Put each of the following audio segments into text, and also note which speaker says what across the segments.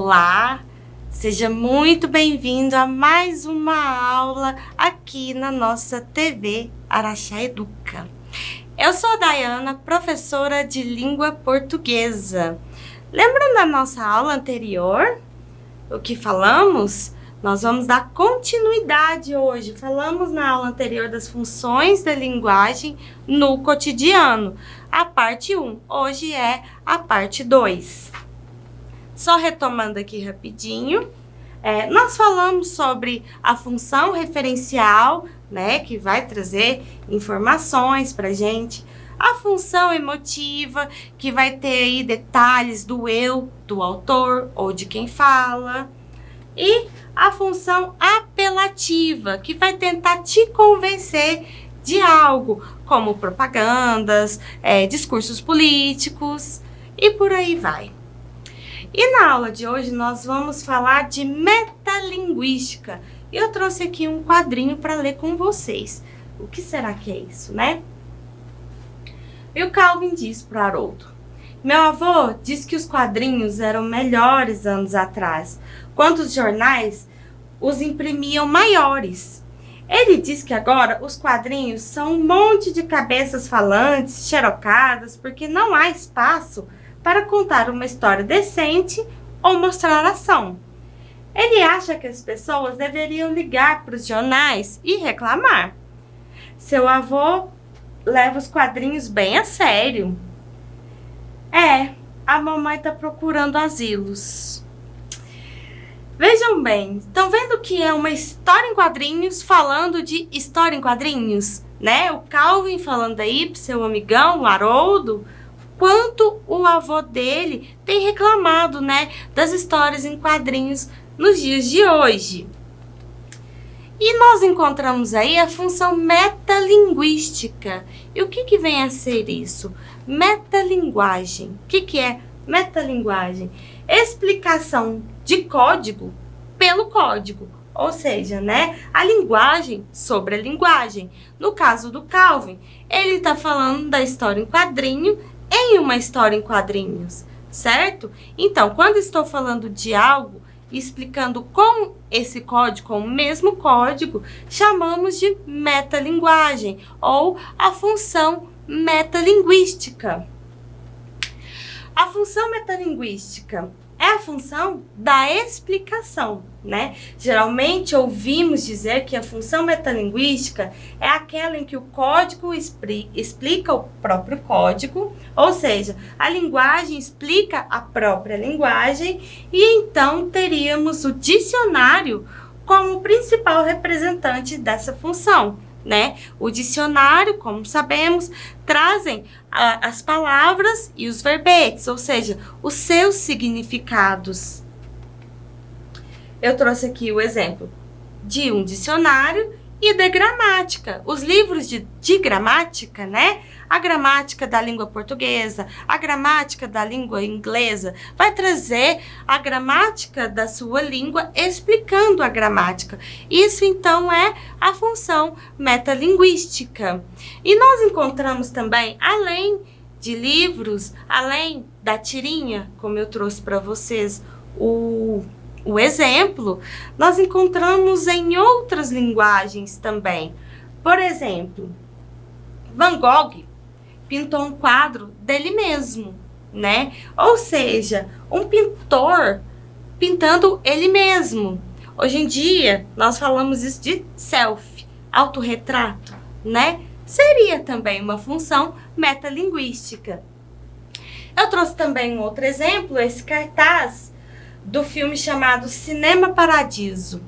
Speaker 1: Olá, seja muito bem-vindo a mais uma aula aqui na nossa TV Araxá Educa. Eu sou a Dayana, professora de língua portuguesa. Lembram da nossa aula anterior? O que falamos? Nós vamos dar continuidade hoje. Falamos na aula anterior das funções da linguagem no cotidiano, a parte 1. Hoje é a parte 2. Só retomando aqui rapidinho, nós falamos sobre a função referencial, né, que vai trazer informações para a gente. A função emotiva, que vai ter aí detalhes do eu, do autor ou de quem fala. E a função apelativa, que vai tentar te convencer de algo, como propagandas, discursos políticos e por aí vai. E na aula de hoje nós vamos falar de metalinguística. Eu trouxe aqui um quadrinho para ler com vocês. O que será que é isso, né? E o Calvin diz para o Haroldo: meu avô disse que os quadrinhos eram melhores anos atrás, quando os jornais os imprimiam maiores. Ele diz que agora os quadrinhos são um monte de cabeças falantes, xerocadas, porque não há espaço para contar uma história decente ou mostrar ação. Ele acha que as pessoas deveriam ligar para os jornais e reclamar. Seu avô leva os quadrinhos bem a sério. A mamãe está procurando asilos. Vejam bem, estão vendo que é uma história em quadrinhos falando de história em quadrinhos, né? O Calvin falando aí pro seu amigão, o Haroldo, quanto o avô dele tem reclamado, né, das histórias em quadrinhos nos dias de hoje. E nós encontramos aí a função metalinguística. E o que vem a ser isso? Metalinguagem. O que é metalinguagem? Explicação de código pelo código. Ou seja, né, a linguagem sobre a linguagem. No caso do Calvin, ele está falando da história em quadrinho em uma história em quadrinhos, certo? Então, quando estou falando de algo, explicando com esse código, com o mesmo código, chamamos de metalinguagem ou a função metalinguística. A função metalinguística é a função da explicação, né? Geralmente ouvimos dizer que a função metalinguística é aquela em que o código explica o próprio código, ou seja, a linguagem explica a própria linguagem, e então teríamos o dicionário como principal representante dessa função, né? O dicionário, como sabemos, trazem as palavras e os verbetes, ou seja, os seus significados. Eu trouxe aqui o exemplo de um dicionário e da gramática. Os livros de gramática, né? A gramática da língua portuguesa, a gramática da língua inglesa, vai trazer a gramática da sua língua explicando a gramática. Isso, então, é a função metalinguística. E nós encontramos também, além de livros, além da tirinha, como eu trouxe para vocês o exemplo, nós encontramos em outras linguagens também. Por exemplo, Van Gogh pintou um quadro dele mesmo, né? Ou seja, um pintor pintando ele mesmo. Hoje em dia, nós falamos isso de selfie, autorretrato, né? Seria também uma função metalinguística. Eu trouxe também um outro exemplo, esse cartaz do filme chamado Cinema Paradiso.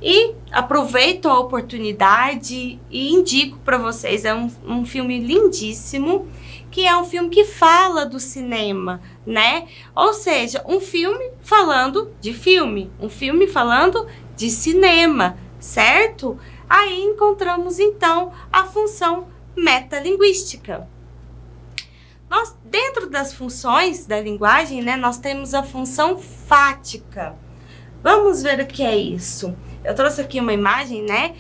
Speaker 1: E aproveito a oportunidade e indico para vocês, é um filme lindíssimo, que é um filme que fala do cinema, né? Ou seja, um filme falando de filme, um filme falando de cinema, certo? Aí encontramos, então, a função metalinguística. Nós, dentro das funções da linguagem, né, nós temos a função fática. Vamos ver o que é isso. Eu trouxe aqui uma imagem, né?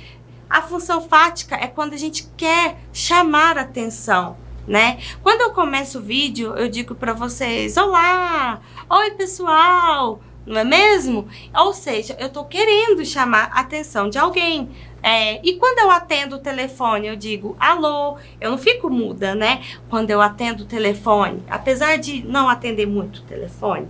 Speaker 1: A função fática é quando a gente quer chamar atenção, né? Quando eu começo o vídeo, eu digo para vocês: olá, oi pessoal, não é mesmo? Ou seja, eu estou querendo chamar a atenção de alguém. E quando eu atendo o telefone, eu digo alô, eu não fico muda, né? Quando eu atendo o telefone, apesar de não atender muito o telefone,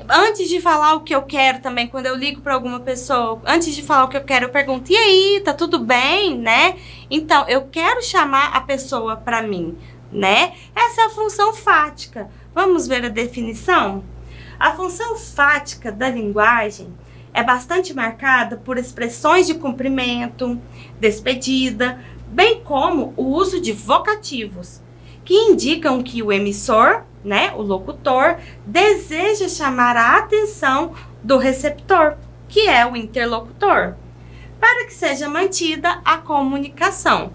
Speaker 1: antes de falar o que eu quero também, quando eu ligo para alguma pessoa, antes de falar o que eu quero, eu pergunto, e aí, tá tudo bem, né? Então, eu quero chamar a pessoa para mim, né? Essa é a função fática. Vamos ver a definição? A função fática da linguagem é bastante marcada por expressões de cumprimento, despedida, bem como o uso de vocativos, que indicam que o emissor, né, o locutor, deseja chamar a atenção do receptor, que é o interlocutor, para que seja mantida a comunicação.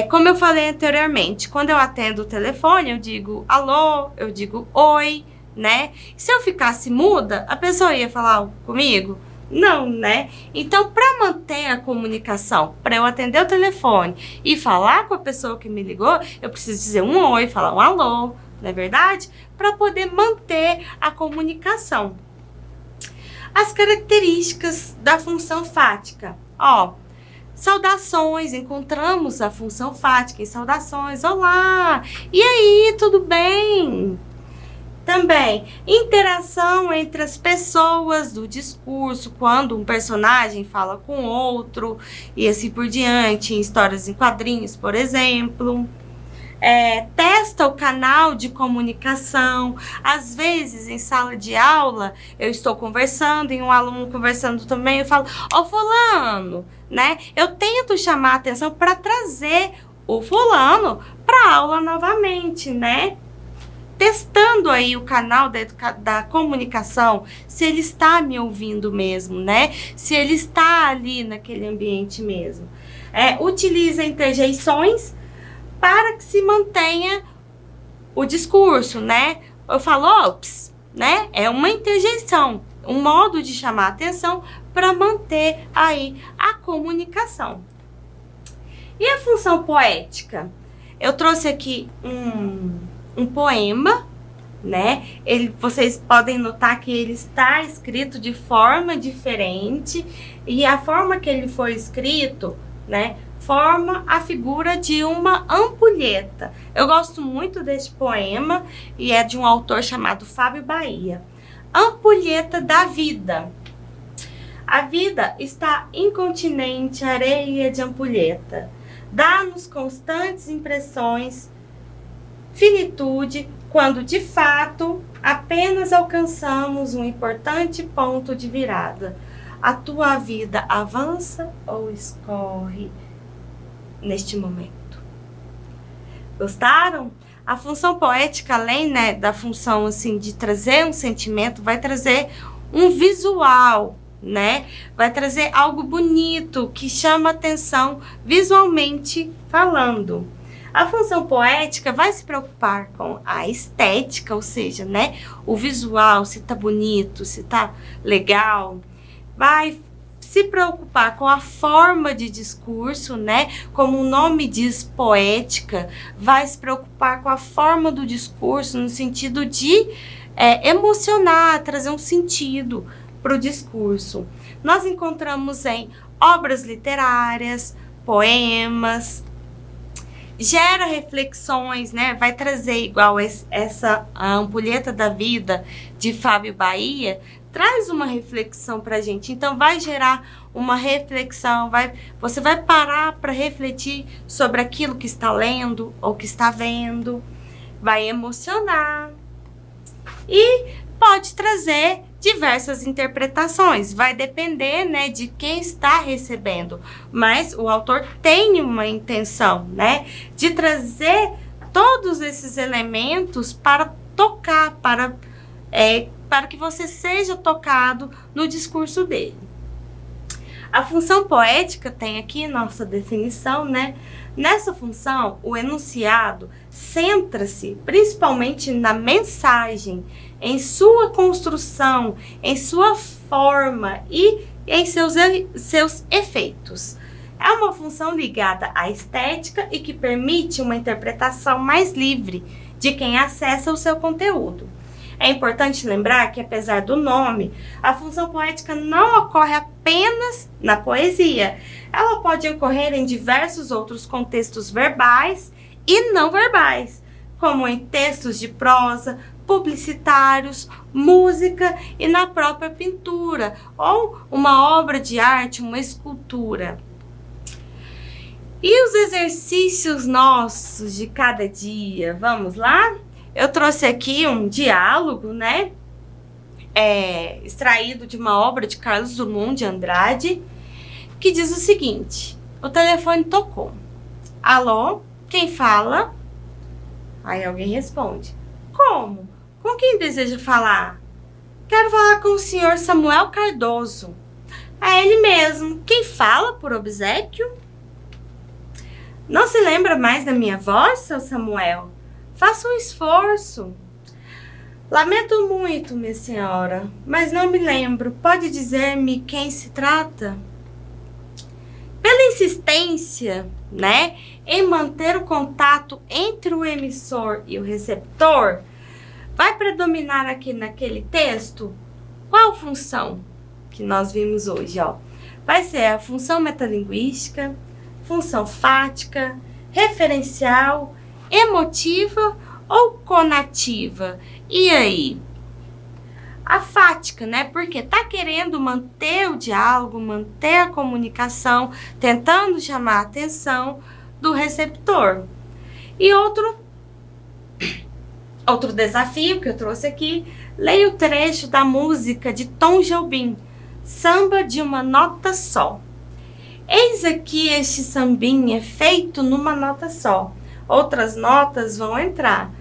Speaker 1: Como eu falei anteriormente, quando eu atendo o telefone, eu digo alô, eu digo oi, né? Se eu ficasse muda, a pessoa ia falar comigo? Não, né? Então, para manter a comunicação, para eu atender o telefone e falar com a pessoa que me ligou, eu preciso dizer um oi, falar um alô, não é verdade? Para poder manter a comunicação. As características da função fática. Saudações, encontramos a função fática em saudações. Olá! E aí, tudo bem? Também, interação entre as pessoas do discurso, quando um personagem fala com outro, e assim por diante, em histórias em quadrinhos, por exemplo. Testa o canal de comunicação. Às vezes, em sala de aula, eu estou conversando e um aluno conversando também, eu falo, fulano, né? Eu tento chamar a atenção para trazer o fulano para a aula novamente, né? Testando aí o canal da comunicação, se ele está me ouvindo mesmo, né? Se ele está ali naquele ambiente mesmo. Utiliza interjeições para que se mantenha o discurso, né? Eu falo, ops, né? É uma interjeição, um modo de chamar a atenção para manter aí a comunicação. E a função poética? Eu trouxe aqui um poema, né? Vocês podem notar que ele está escrito de forma diferente e a forma que ele foi escrito, né, forma a figura de uma ampulheta. Eu gosto muito deste poema e é de um autor chamado Fábio Bahia. Ampulheta da vida. A vida está incontinente, areia de ampulheta. Dá-nos constantes impressões, finitude, quando de fato apenas alcançamos um importante ponto de virada. A tua vida avança ou escorre neste momento? Gostaram? A função poética, além, né, da função assim de trazer um sentimento, vai trazer um visual, né? Vai trazer algo bonito que chama atenção visualmente falando. A função poética vai se preocupar com a estética, ou seja, né, o visual, se tá bonito, se tá legal. Vai se preocupar com a forma de discurso, né? Como o nome diz, poética, vai se preocupar com a forma do discurso no sentido de emocionar, trazer um sentido para o discurso. Nós encontramos em obras literárias, poemas, gera reflexões, né? Vai trazer igual a Ampulheta da Vida de Fábio Bahia, traz uma reflexão para a gente. Então, vai gerar uma reflexão, você vai parar para refletir sobre aquilo que está lendo ou que está vendo, vai emocionar e pode trazer diversas interpretações, vai depender, né, de quem está recebendo, mas o autor tem uma intenção, né, de trazer todos esses elementos para tocar, para que você seja tocado no discurso dele. A função poética tem aqui nossa definição, né? Nessa função, o enunciado centra-se principalmente na mensagem, em sua construção, em sua forma e em seus efeitos. É uma função ligada à estética e que permite uma interpretação mais livre de quem acessa o seu conteúdo. É importante lembrar que, apesar do nome, a função poética não ocorre apenas na poesia. Ela pode ocorrer em diversos outros contextos verbais e não verbais, como em textos de prosa, publicitários, música e na própria pintura, ou uma obra de arte, uma escultura. E os exercícios nossos de cada dia, vamos lá? Eu trouxe aqui um diálogo, né? Extraído de uma obra de Carlos Drummond de Andrade, que diz o seguinte: o telefone tocou. Alô? Quem fala? Aí alguém responde: como? Com quem deseja falar? Quero falar com o senhor Samuel Cardoso. É ele mesmo. Quem fala por obséquio? Não se lembra mais da minha voz, seu Samuel? Faça um esforço. Lamento muito, minha senhora, mas não me lembro. Pode dizer-me quem se trata? Pela insistência, né, em manter o contato entre o emissor e o receptor, vai predominar aqui naquele texto qual função que nós vimos hoje, ó? Vai ser a função metalinguística, função fática, referencial, emotiva ou conativa? E aí? A fática, né? Porque tá querendo manter o diálogo, manter a comunicação, tentando chamar a atenção do receptor. E outro desafio que eu trouxe aqui, leia o trecho da música de Tom Jobim, Samba de uma Nota Só. Eis aqui este sambinha feito numa nota só. Outras notas vão entrar,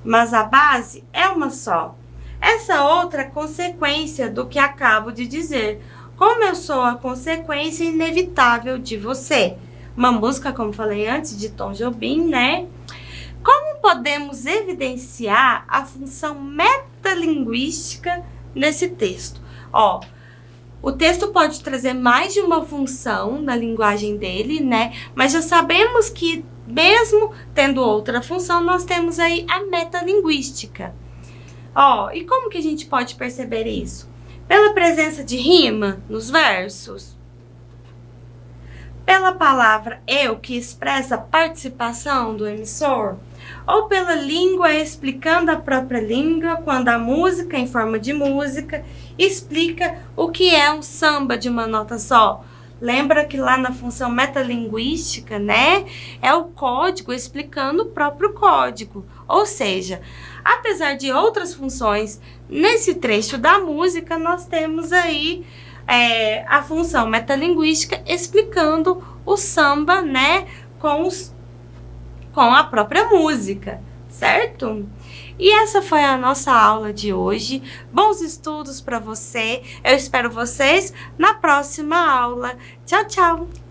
Speaker 1: mas a base é uma só. Essa outra é consequência do que acabo de dizer. Como eu sou a consequência inevitável de você. Uma música, como falei antes, de Tom Jobim, né? Como podemos evidenciar a função metalinguística nesse texto? Ó, o texto pode trazer mais de uma função na linguagem dele, né? Mas já sabemos que, mesmo tendo outra função, nós temos aí a metalinguística. Ó, e como que a gente pode perceber isso? Pela presença de rima nos versos. Pela palavra eu, que expressa a participação do emissor. Ou pela língua explicando a própria língua, quando a música, em forma de música, explica o que é um samba de uma nota só. Lembra que lá na função metalinguística, né, é o código explicando o próprio código. Ou seja, apesar de outras funções, nesse trecho da música nós temos aí a função metalinguística explicando o samba, né, com a própria música, certo? E essa foi a nossa aula de hoje. Bons estudos para você. Eu espero vocês na próxima aula. Tchau, tchau!